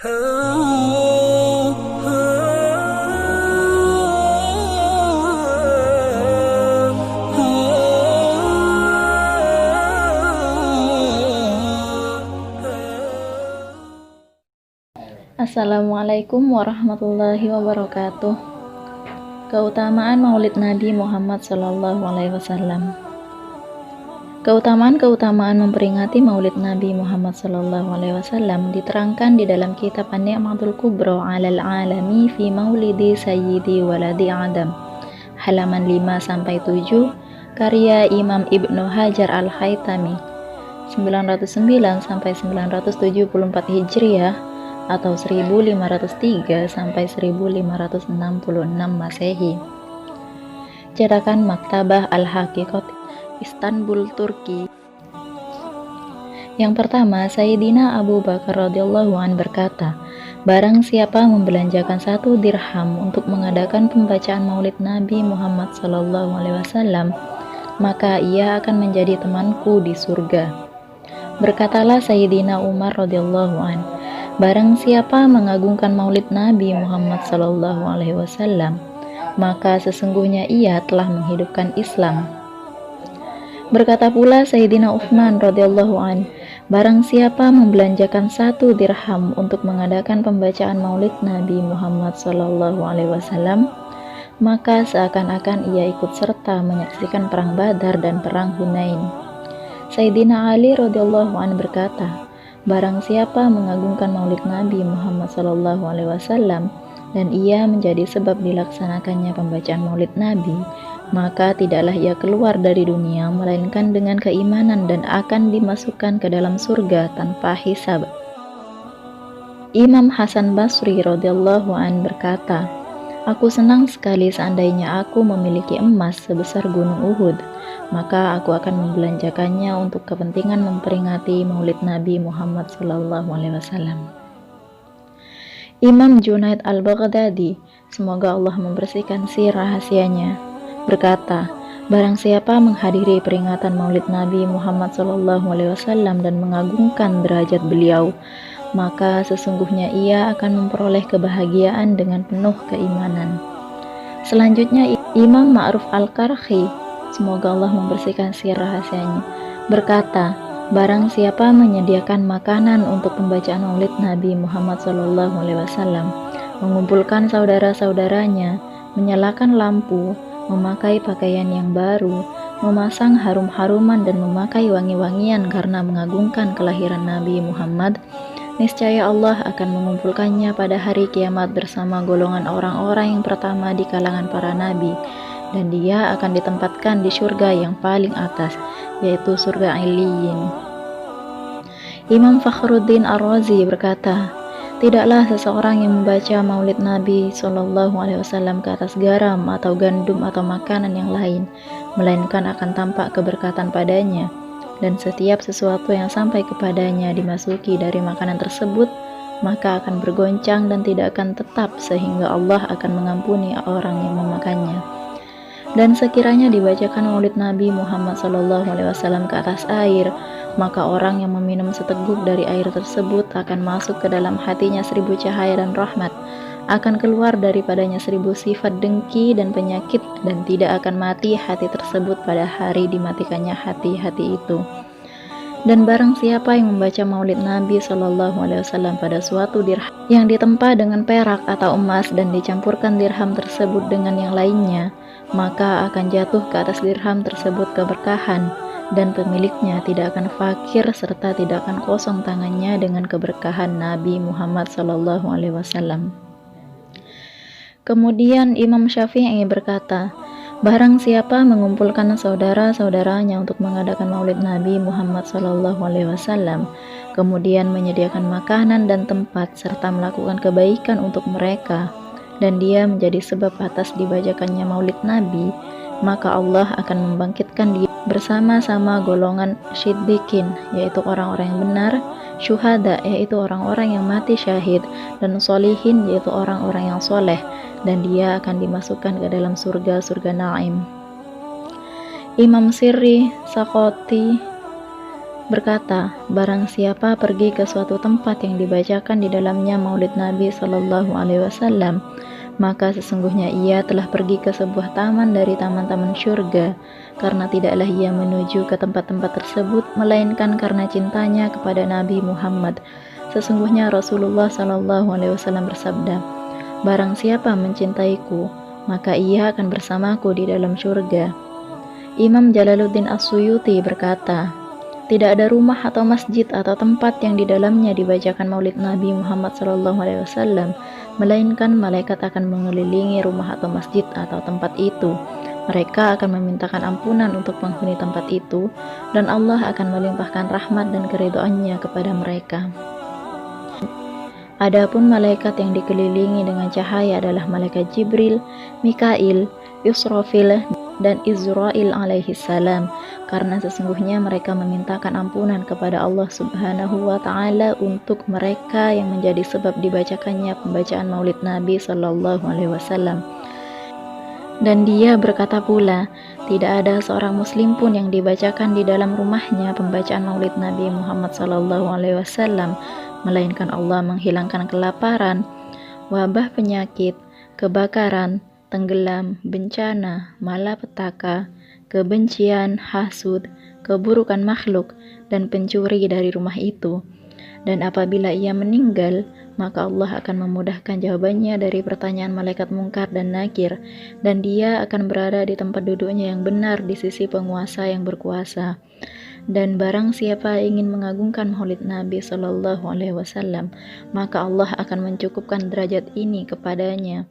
Assalamualaikum warahmatullahi wabarakatuh. Keutamaan Maulid Nabi Muhammad SAW. Keutamaan-keutamaan memperingati Maulid Nabi Muhammad SAW diterangkan di dalam kitab An-Ni'matul Kubra 'alal 'alami fi Maulidi Sayyidi Waladi Adam, halaman 5-7, karya Imam Ibnu Hajar Al-Haytami, 909-974 Hijriah atau 1503-1566 Masehi. Cetakan Maktabah Al-Haqiqat, Istanbul, Turki. Yang pertama, Sayyidina Abu Bakar radhiyallahu an berkata, barang siapa membelanjakan 1 dirham untuk mengadakan pembacaan Maulid Nabi Muhammad SAW, maka ia akan menjadi temanku di surga. Berkatalah Sayyidina Umar radhiyallahu an, barang siapa mengagungkan Maulid Nabi Muhammad SAW, maka sesungguhnya ia telah menghidupkan Islam. Berkata pula Sayyidina Utsman radhiyallahu an, barang siapa membelanjakan 1 dirham untuk mengadakan pembacaan Maulid Nabi Muhammad SAW, maka seakan-akan ia ikut serta menyaksikan perang Badar dan perang Hunain. Sayyidina Ali radhiyallahu an berkata, barang siapa mengagungkan Maulid Nabi Muhammad SAW dan ia menjadi sebab dilaksanakannya pembacaan Maulid Nabi, maka tidaklah ia keluar dari dunia melainkan dengan keimanan dan akan dimasukkan ke dalam surga tanpa hisab. Imam Hasan Basri radhiyallahu an berkata, aku senang sekali seandainya aku memiliki emas sebesar gunung Uhud, maka aku akan membelanjakannya untuk kepentingan memperingati Maulid Nabi Muhammad SAW. Imam Junaid Al-Baghdadi, semoga Allah membersihkan si rahasianya, berkata, barang siapa menghadiri peringatan Maulid Nabi Muhammad SAW dan mengagungkan derajat beliau, maka sesungguhnya ia akan memperoleh kebahagiaan dengan penuh keimanan. Selanjutnya Imam Ma'ruf Al-Karhi, semoga Allah membersihkan si rahasianya, berkata, barang siapa menyediakan makanan untuk pembacaan Maulid Nabi Muhammad SAW, mengumpulkan saudara-saudaranya, menyalakan lampu, memakai pakaian yang baru, memasang harum-haruman dan memakai wangi-wangian karena mengagungkan kelahiran Nabi Muhammad, niscaya Allah akan mengumpulkannya pada hari kiamat bersama golongan orang-orang yang pertama di kalangan para nabi, dan dia akan ditempatkan di surga yang paling atas, yaitu surga Iliyin. Imam Fakhruddin Ar-Razi berkata, tidaklah seseorang yang membaca Maulid Nabi SAW ke atas garam atau gandum atau makanan yang lain, melainkan akan tampak keberkatan padanya, dan setiap sesuatu yang sampai kepadanya dimasuki dari makanan tersebut, maka akan bergoncang dan tidak akan tetap, sehingga Allah akan mengampuni orang yang memakannya. Dan sekiranya dibacakan Maulid Nabi Muhammad SAW ke atas air, maka orang yang meminum seteguk dari air tersebut akan masuk ke dalam hatinya 1000 cahaya dan rahmat, akan keluar daripadanya 1000 sifat dengki dan penyakit, dan tidak akan mati hati tersebut pada hari dimatikannya hati-hati itu. Dan barang siapa yang membaca Maulid Nabi SAW pada suatu dirham yang ditempa dengan perak atau emas dan dicampurkan dirham tersebut dengan yang lainnya, maka akan jatuh ke atas dirham tersebut keberkahan, dan pemiliknya tidak akan fakir serta tidak akan kosong tangannya dengan keberkahan Nabi Muhammad SAW. Kemudian Imam Syafi'i berkata, barang siapa mengumpulkan saudara-saudaranya untuk mengadakan Maulid Nabi Muhammad SAW, kemudian menyediakan makanan dan tempat serta melakukan kebaikan untuk mereka, dan dia menjadi sebab atas dibacakannya Maulid Nabi, maka Allah akan membangkitkan dia bersama-sama golongan syiddiqin, yaitu orang-orang yang benar, syuhada, yaitu orang-orang yang mati syahid, dan solihin, yaitu orang-orang yang soleh, dan dia akan dimasukkan ke dalam surga-surga Naim. Imam Sirri Sakoti berkata, barang siapa pergi ke suatu tempat yang dibacakan di dalamnya maulid Nabi Shallallahu Alaihi Wasallam, maka sesungguhnya ia telah pergi ke sebuah taman dari taman-taman syurga, karena tidaklah ia menuju ke tempat-tempat tersebut melainkan karena cintanya kepada Nabi Muhammad. Sesungguhnya Rasulullah Shallallahu Alaihi Wasallam bersabda, barang siapa mencintaiku, maka ia akan bersamaku di dalam syurga. Imam Jalaluddin As-Suyuti berkata, tidak ada rumah atau masjid atau tempat yang di dalamnya dibacakan maulid Nabi Muhammad SAW, melainkan malaikat akan mengelilingi rumah atau masjid atau tempat itu. Mereka akan memintakan ampunan untuk penghuni tempat itu, dan Allah akan melimpahkan rahmat dan keridhoannya kepada mereka. Adapun malaikat yang dikelilingi dengan cahaya adalah malaikat Jibril, Mikail, Yusrafil, dan Izrail alaihi salam, karena sesungguhnya mereka memintakan ampunan kepada Allah Subhanahu wa taala untuk mereka yang menjadi sebab dibacakannya pembacaan maulid Nabi sallallahu alaihi wasallam. Dan dia berkata pula, tidak ada seorang muslim pun yang dibacakan di dalam rumahnya pembacaan maulid Nabi Muhammad sallallahu alaihi wasallam, melainkan Allah menghilangkan kelaparan, wabah penyakit, kebakaran, tenggelam, bencana, malapetaka, kebencian, hasud, keburukan makhluk, dan pencuri dari rumah itu. Dan apabila ia meninggal, maka Allah akan memudahkan jawabannya dari pertanyaan malaikat mungkar dan nakir, dan dia akan berada di tempat duduknya yang benar di sisi penguasa yang berkuasa. Dan barang siapa ingin mengagungkan maulid Nabi Shallallahu Alaihi Wasallam, maka Allah akan mencukupkan derajat ini kepadanya.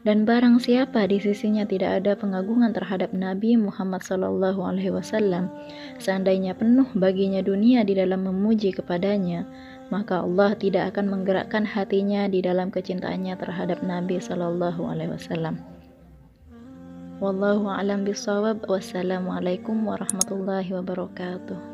Dan barang siapa di sisinya tidak ada pengagungan terhadap Nabi Muhammad Sallallahu Alaihi Wasallam, seandainya penuh baginya dunia di dalam memuji kepadanya, maka Allah tidak akan menggerakkan hatinya di dalam kecintaannya terhadap Nabi Sallallahu Alaihi Wasallam. Wallahu a'lam bishawab. Wassalamualaikum warahmatullahi wabarakatuh.